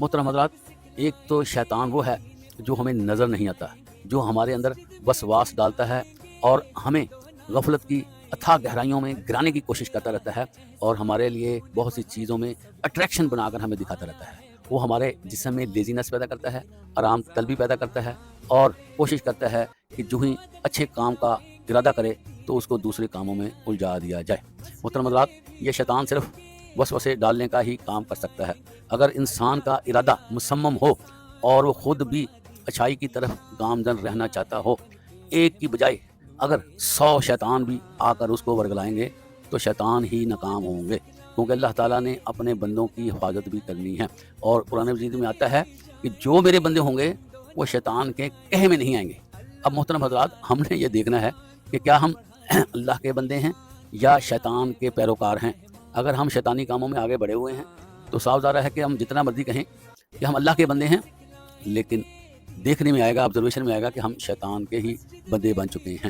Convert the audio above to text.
محترم حضرات، ایک تو شیطان وہ ہے جو ہمیں نظر نہیں آتا، جو ہمارے اندر وسواس ڈالتا ہے اور ہمیں غفلت کی اتھاہ گہرائیوں میں گرانے کی کوشش کرتا رہتا ہے، اور ہمارے لیے بہت سی چیزوں میں اٹریکشن بنا کر ہمیں دکھاتا رہتا ہے۔ وہ ہمارے جسم میں لیزینس پیدا کرتا ہے، آرام طلبی پیدا کرتا ہے، اور کوشش کرتا ہے کہ جو ہی اچھے کام کا ارادہ کرے تو اس کو دوسرے کاموں میں الجھا دیا جائے۔ محترم حضرات، یہ شیطان صرف وسوسے ڈالنے کا ہی کام کر سکتا ہے۔ اگر انسان کا ارادہ مصمم ہو اور وہ خود بھی اچھائی کی طرف گامزن رہنا چاہتا ہو، ایک کی بجائے اگر 100 شیطان بھی آ کر اس کو ورگلائیں گے تو شیطان ہی ناکام ہوں گے، کیونکہ اللہ تعالیٰ نے اپنے بندوں کی حفاظت بھی کرنی ہے، اور قرآن مجید میں آتا ہے کہ جو میرے بندے ہوں گے وہ شیطان کے کہے میں نہیں آئیں گے۔ اب محترم حضرات، ہم نے یہ دیکھنا ہے کہ کیا ہم اللہ کے بندے ہیں یا شیطان کے پیروکار ہیں۔ اگر ہم شیطانی کاموں میں آگے بڑھے ہوئے ہیں تو صاف ظاہر ہے کہ ہم جتنا مرضی کہیں کہ ہم اللہ کے بندے ہیں، لیکن دیکھنے میں آئے گا، آبزرویشن میں آئے گا کہ ہم شیطان کے ہی بندے بن چکے ہیں۔